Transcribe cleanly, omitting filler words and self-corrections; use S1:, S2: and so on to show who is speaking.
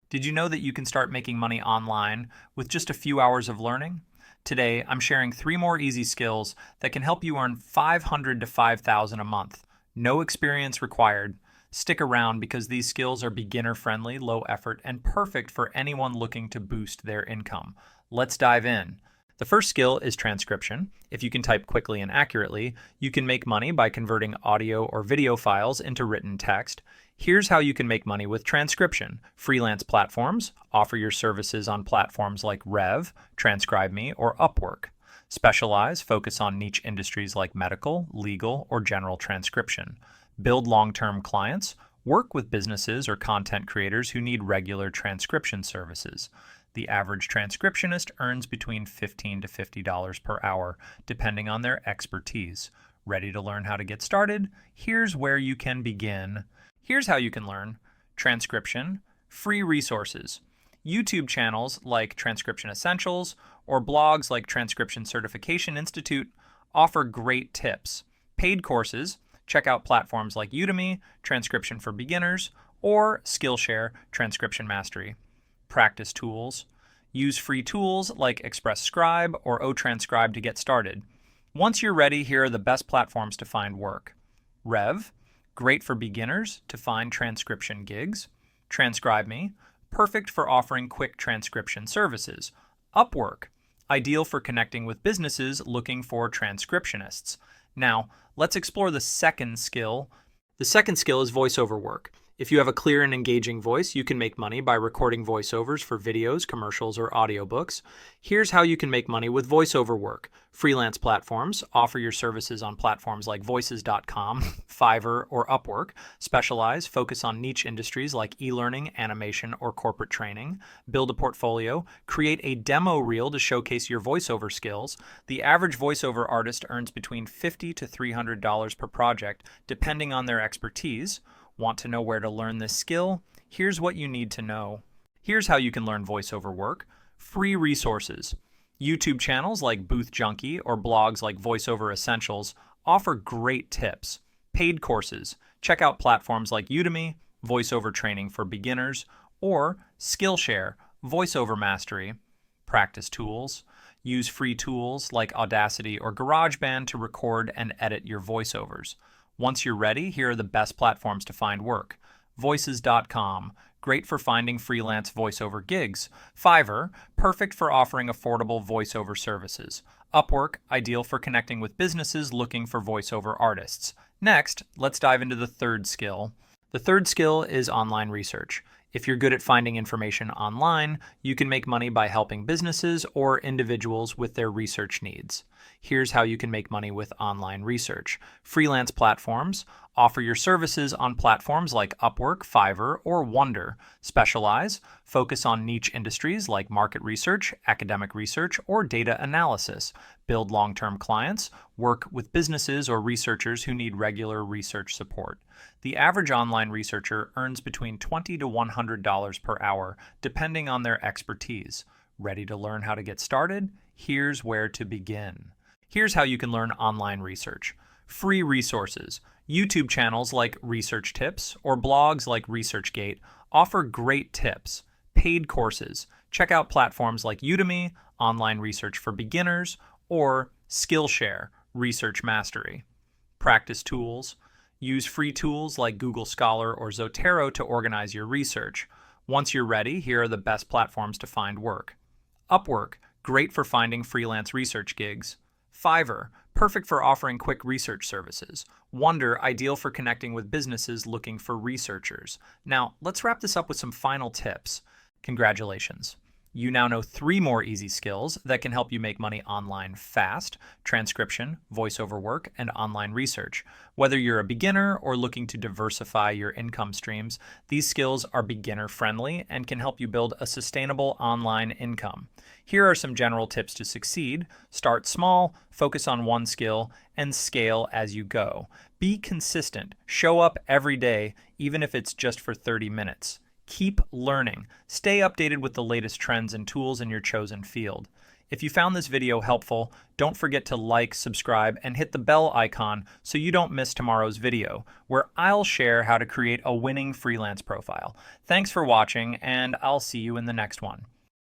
S1: Did you know that you can start making money online with just a few hours of learning? Today, I'm sharing 3 more easy skills that can help you earn $500 to $5,000 a month. No experience required. Stick around because these skills are beginner-friendly, low effort, and perfect for anyone looking to boost their income. Let's dive in. The first skill is transcription. If you can type quickly and accurately, you can make money by converting audio or video files into written text. Here's how you can make money with transcription. Freelance platforms offer your services on platforms like Rev, TranscribeMe, or Upwork. Specialize, focus on niche industries like medical, legal, or general transcription. Build long-term clients. Work with businesses or content creators who need regular transcription services. The average transcriptionist earns between $15 to $50 per hour, depending on their expertise. Ready to learn how to get started? Here's where you can begin. Here's how you can learn. Transcription, free resources. YouTube channels like Transcription Essentials or blogs like Transcription Certification Institute offer great tips. Paid courses, check out platforms like Udemy, Transcription for Beginners, or Skillshare, Transcription Mastery. Practice tools. Use free tools like Express Scribe or Transcribe to get started. Once you're ready, here are the best platforms to find work. Rev, great for beginners to find transcription gigs. TranscribeMe, perfect for offering quick transcription services. Upwork, ideal for connecting with businesses looking for transcriptionists. Now, let's explore the second skill. The second skill is voiceover work. If you have a clear and engaging voice, you can make money by recording voiceovers for videos, commercials, or audiobooks. Here's how you can make money with voiceover work. Freelance platforms offer your services on platforms like Voices.com, Fiverr, or Upwork. Specialize, focus on niche industries like e-learning, animation, or corporate training. Build a portfolio. Create a demo reel to showcase your voiceover skills. The average voiceover artist earns between $50 to $300 per project, depending on their expertise. Want to know where to learn this skill? Here's what you need to know. Here's how you can learn voiceover work. Free resources. YouTube channels like Booth Junkie or blogs like Voiceover Essentials offer great tips. Paid courses. Check out platforms like Udemy, Voiceover Training for Beginners, or Skillshare, Voiceover Mastery. Practice tools. Use free tools like Audacity or GarageBand to record and edit your voiceovers. Once you're ready, here are the best platforms to find work. Voices.com, great for finding freelance voiceover gigs. Fiverr, perfect for offering affordable voiceover services. Upwork, ideal for connecting with businesses looking for voiceover artists. Next, let's dive into the third skill. The third skill is online research. If you're good at finding information online, you can make money by helping businesses or individuals with their research needs. Here's how you can make money with online research. Freelance platforms offer your services on platforms like Upwork, Fiverr, or Wonder. Specialize, focus on niche industries like market research, academic research, or data analysis. Build long-term clients, work with businesses or researchers who need regular research support. The average online researcher earns between $20 to $100 per hour, depending on their expertise. Ready to learn how to get started? Here's where to begin. Here's how you can learn online research. Free resources. YouTube channels like Research Tips or blogs like ResearchGate offer great tips. Paid courses. Check out platforms like Udemy, Online Research for Beginners, or Skillshare, Research Mastery. Practice tools. Use free tools like Google Scholar or Zotero to organize your research. Once you're ready, here are the best platforms to find work. Upwork, great for finding freelance research gigs. Fiverr, perfect for offering quick research services. Wonder, ideal for connecting with businesses looking for researchers. Now, let's wrap this up with some final tips. Congratulations. You now know 3 more easy skills that can help you make money online fast: transcription, voiceover work, and online research. Whether you're a beginner or looking to diversify your income streams, these skills are beginner-friendly and can help you build a sustainable online income. Here are some general tips to succeed. Start small, focus on one skill, and scale as you go. Be consistent. Show up every day, even if it's just for 30 minutes. Keep learning. Stay updated with the latest trends and tools in your chosen field. If you found this video helpful, don't forget to like, subscribe, and hit the bell icon so you don't miss tomorrow's video, where I'll share how to create a winning freelance profile. Thanks for watching, and I'll see you in the next one.